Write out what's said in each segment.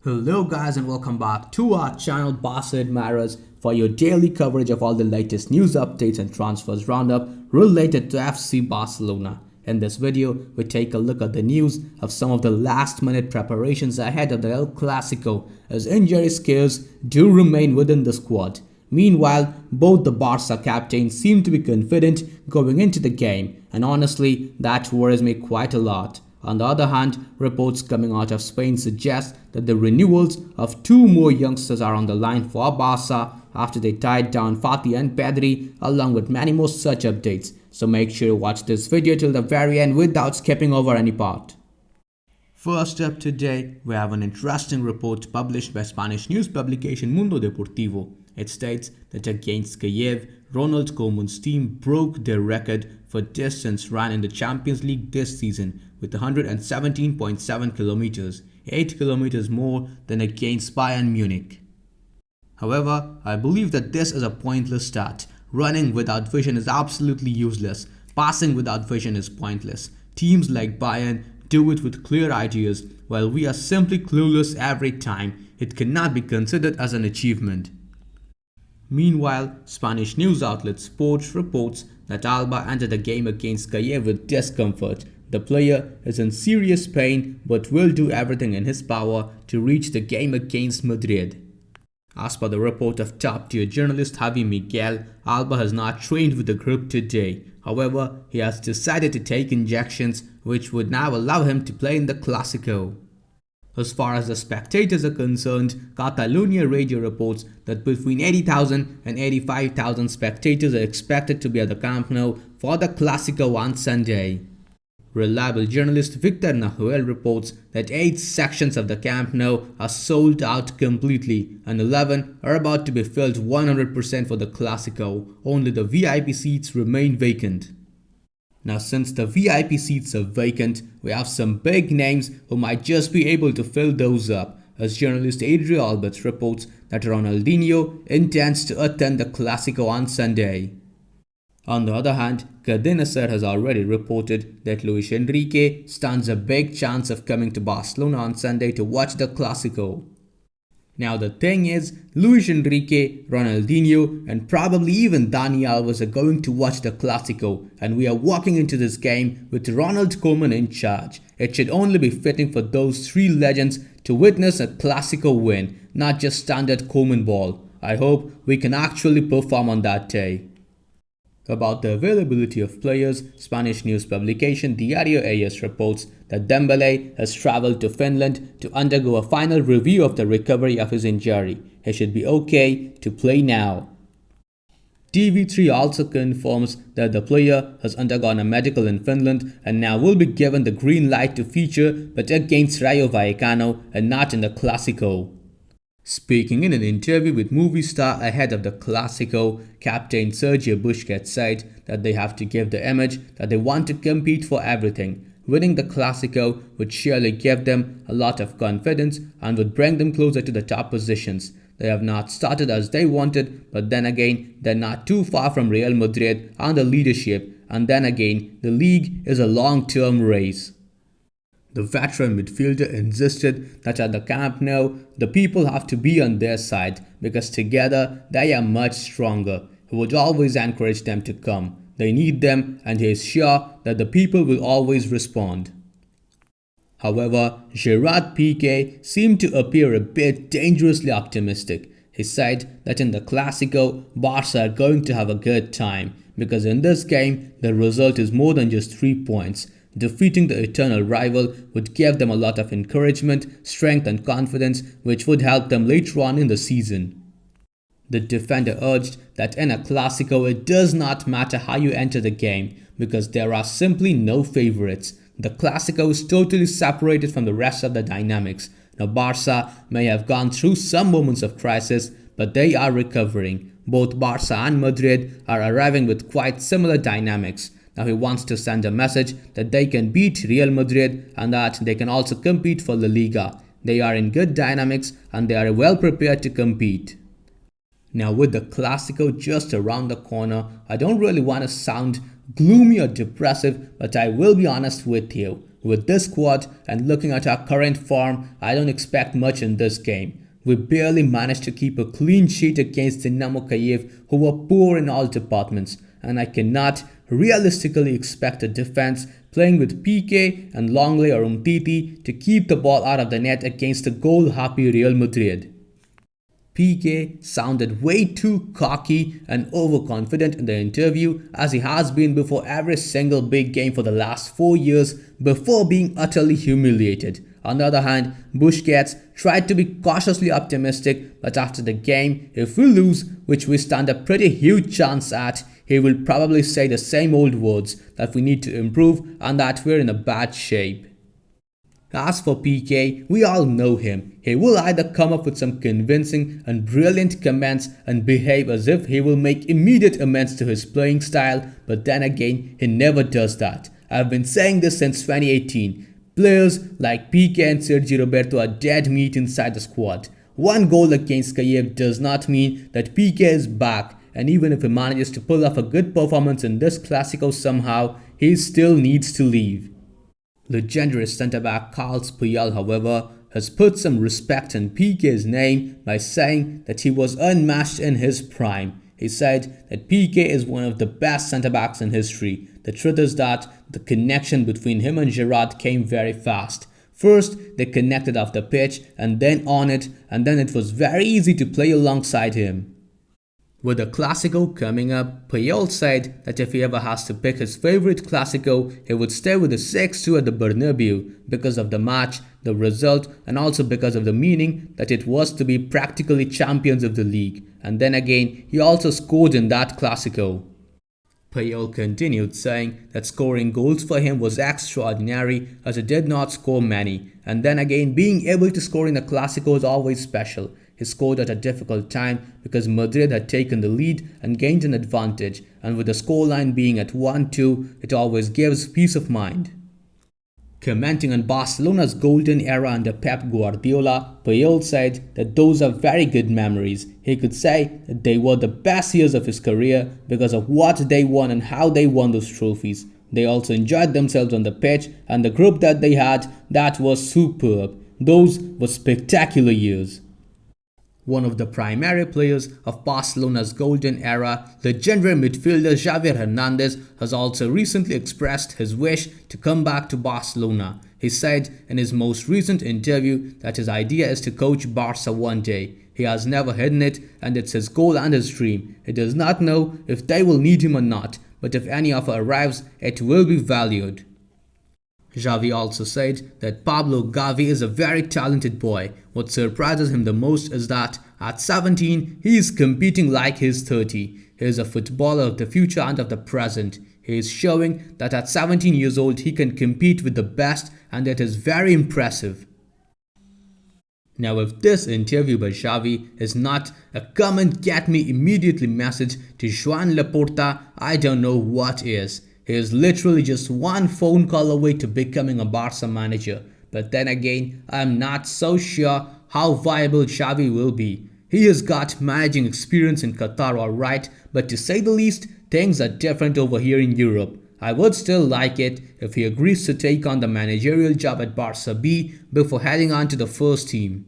Hello guys and welcome back to our channel Barca Admirers for your daily coverage of all the latest news updates and transfers roundup related to FC Barcelona. In this video, we take a look at the news of some of the last minute preparations ahead of the El Clasico as injury scares do remain within the squad. Meanwhile, both the Barca captains seem to be confident going into the game, and honestly, that worries me quite a lot. On the other hand, reports coming out of Spain suggest that the renewals of two more youngsters are on the line for Barca after they tied down Fati and Pedri, along with many more such updates. So make sure to watch this video till the very end without skipping over any part. First up today, we have an interesting report published by Spanish news publication Mundo Deportivo. It states that against Kiev, Ronald Koeman's team broke their record for distance run in the Champions League this season with 117.7 kilometers, 8 kilometers more than against Bayern Munich. However, I believe that this is a pointless stat. Running without vision is absolutely useless. Passing without vision is pointless. Teams like Bayern do it with clear ideas, while we are simply clueless every time. It cannot be considered as an achievement. Meanwhile, Spanish news outlet Sports reports that Alba entered the game against Kiev with discomfort. The player is in serious pain but will do everything in his power to reach the game against Madrid. As per the report of top-tier journalist Javi Miguel, Alba has not trained with the group today. However, he has decided to take injections which would now allow him to play in the Clasico. As far as the spectators are concerned, Catalonia Radio reports that between 80,000 and 85,000 spectators are expected to be at the Camp Nou for the Clasico on Sunday. Reliable journalist Victor Nahuel reports that 8 sections of the Camp Nou are sold out completely and 11 are about to be filled 100% for the Clasico. Only the VIP seats remain vacant. Now, since the VIP seats are vacant, we have some big names who might just be able to fill those up, as journalist Adrian Alberts reports that Ronaldinho intends to attend the Clasico on Sunday. On the other hand, Cadena has already reported that Luis Enrique stands a big chance of coming to Barcelona on Sunday to watch the Clasico. Now the thing is, Luis Enrique, Ronaldinho and probably even Dani Alves are going to watch the Clasico, and we are walking into this game with Ronald Koeman in charge. It should only be fitting for those 3 legends to witness a Clasico win, not just standard Koeman ball. I hope we can actually perform on that day. About the availability of players, Spanish news publication Diario AS reports that Dembele has travelled to Finland to undergo a final review of the recovery of his injury. He should be okay to play now. TV3 also confirms that the player has undergone a medical in Finland and now will be given the green light to feature, but against Rayo Vallecano and not in the Clasico. Speaking in an interview with Movie Star ahead of the Clasico, captain Sergio Busquets said that they have to give the image that they want to compete for everything. Winning the Clasico would surely give them a lot of confidence and would bring them closer to the top positions. They have not started as they wanted, but then again, they're not too far from Real Madrid and the leadership, and then again, the league is a long-term race. The veteran midfielder insisted that at the Camp Nou, the people have to be on their side because together they are much stronger. He would always encourage them to come. They need them, and he is sure that the people will always respond. However, Gerard Pique seemed to appear a bit dangerously optimistic. He said that in the Clasico, Barca are going to have a good time because in this game, the result is more than just 3 points. Defeating the eternal rival would give them a lot of encouragement, strength and confidence, which would help them later on in the season. The defender urged that in a Clasico it does not matter how you enter the game because there are simply no favorites. The Clasico is totally separated from the rest of the dynamics. Now Barca may have gone through some moments of crisis, but they are recovering. Both Barca and Madrid are arriving with quite similar dynamics. Now he wants to send a message that they can beat Real Madrid and that they can also compete for La Liga. They are in good dynamics and they are well prepared to compete. Now with the Clasico just around the corner, I don't really want to sound gloomy or depressive, but I will be honest with you. with this squad and looking at our current form, I don't expect much in this game. We barely managed to keep a clean sheet against Dinamo Kyiv, who were poor in all departments, and I cannot realistically expect a defense playing with Pique and Longley or Umtiti to keep the ball out of the net against a goal-happy Real Madrid. Pique sounded way too cocky and overconfident in the interview, as he has been before every single big game for the last 4 years before being utterly humiliated. On the other hand, Busquets tried to be cautiously optimistic, but after the game, if we lose, which we stand a pretty huge chance at, he will probably say the same old words, that we need to improve and that we're in a bad shape. As for Pique, we all know him. He will either come up with some convincing and brilliant comments and behave as if he will make immediate amends to his playing style, but then again, he never does that. I've been saying this since 2018. Players like Pique and Sergio Roberto are dead meat inside the squad. One goal against Kyiv does not mean that Pique is back, and even if he manages to pull off a good performance in this Clasico somehow, he still needs to leave. Legendary centre-back Carlos Puyol, however, has put some respect on Pique's name by saying that he was unmatched in his prime. He said that Pique is one of the best centre-backs in history. The truth is that the connection between him and Gerard came very fast. First, they connected off the pitch and then on it, and then it was very easy to play alongside him. With the Clasico coming up, Puyol said that if he ever has to pick his favorite Clasico, he would stay with the 6-2 at the Bernabeu because of the match, the result, and also because of the meaning that it was to be practically champions of the league. And then again, he also scored in that Clasico. Puyol continued saying that scoring goals for him was extraordinary as he did not score many. And then again, being able to score in the Clasico is always special. He scored at a difficult time because Madrid had taken the lead and gained an advantage, and with the scoreline being at 1-2, it always gives peace of mind. Commenting on Barcelona's golden era under Pep Guardiola, Puyol said that those are very good memories. He could say that they were the best years of his career because of what they won and how they won those trophies. They also enjoyed themselves on the pitch, and the group that they had, that was superb. Those were spectacular years. One of the primary players of Barcelona's golden era, legendary midfielder Xavi Hernandez, has also recently expressed his wish to come back to Barcelona. He said in his most recent interview that his idea is to coach Barca one day. He has never hidden it, and it's his goal and his dream. He does not know if they will need him or not, but if any offer arrives, it will be valued. Xavi also said that Pablo Gavi is a very talented boy. What surprises him the most is that at 17, he is competing like he's 30. He is a footballer of the future and of the present. He is showing that at 17 years old, he can compete with the best, and it is very impressive. Now, if this interview by Xavi is not a come and get me immediately message to Joan Laporta, I don't know what is. He is literally just one phone call away to becoming a Barca manager. But then again, I am not so sure how viable Xavi will be. He has got managing experience in Qatar alright, but to say the least, things are different over here in Europe. I would still like it if he agrees to take on the managerial job at Barca B before heading on to the first team.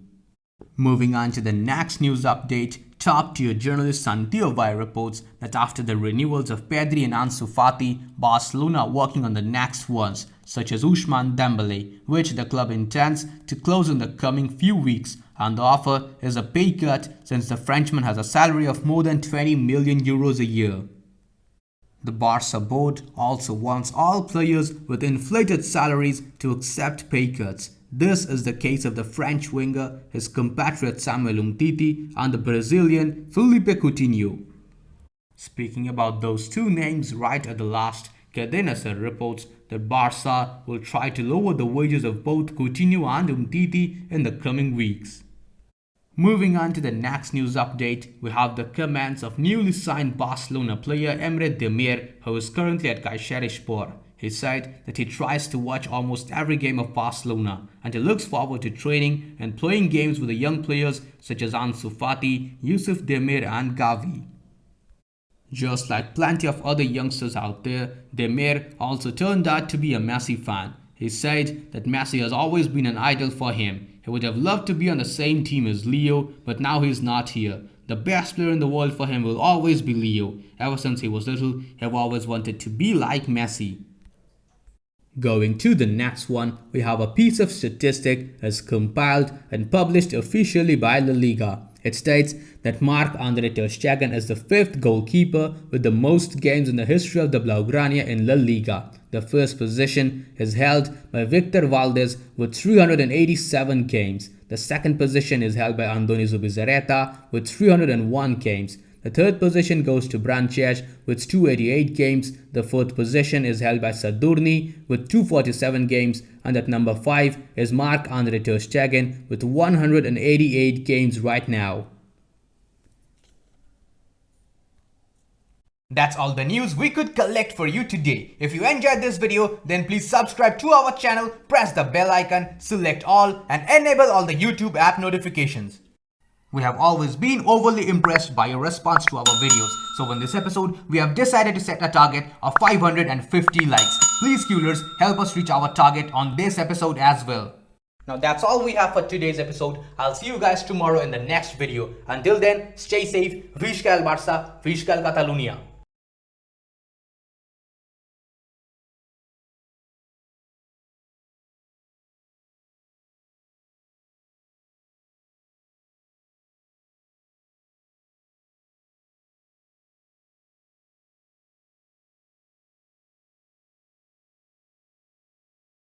Moving on to the next news update, top-tier journalist Santiago Vai reports that after the renewals of Pedri and Ansu Fati, Barcelona are working on the next ones, such as Ousmane Dembele, which the club intends to close in the coming few weeks, and the offer is a pay cut since the Frenchman has a salary of more than 20 million euros a year. The Barca board also wants all players with inflated salaries to accept pay cuts. This is the case of the French winger, his compatriot Samuel Umtiti, and the Brazilian Phillipe Coutinho. Speaking about those two names right at the last, Cadena Ser reports that Barca will try to lower the wages of both Coutinho and Umtiti in the coming weeks. Moving on to the next news update, we have the comments of newly signed Barcelona player Emre Demir, who is currently at Kayserispor. He said that he tries to watch almost every game of Barcelona and he looks forward to training and playing games with the young players such as Ansu Fati, Yusuf Demir and Gavi. Just like plenty of other youngsters out there, Demir also turned out to be a Messi fan. He said that Messi has always been an idol for him. He would have loved to be on the same team as Leo, but now he's not here. The best player in the world for him will always be Leo. Ever since he was little, he have always wanted to be like Messi. Going to the next one, we have a piece of statistic as compiled and published officially by La Liga. It states that Marc-Andre ter Stegen is the 5th goalkeeper with the most games in the history of the Blaugrana in La Liga. The first position is held by Victor Valdez with 387 games. The second position is held by Andoni Zubizarreta with 301 games. The third position goes to Branches with 288 games. The fourth position is held by Sadurni with 247 games. And at number 5 is Marc-Andre ter Stegen with 188 games right now. That's all the news we could collect for you today. If you enjoyed this video, then please subscribe to our channel, press the bell icon, select all and enable all the YouTube app notifications. We have always been overly impressed by your response to our videos. So in this episode, we have decided to set a target of 550 likes. Please Qlers, help us reach our target on this episode as well. Now that's all we have for today's episode. I'll see you guys tomorrow in the next video. Until then, stay safe. Visca el Barça, Visca el Catalunya.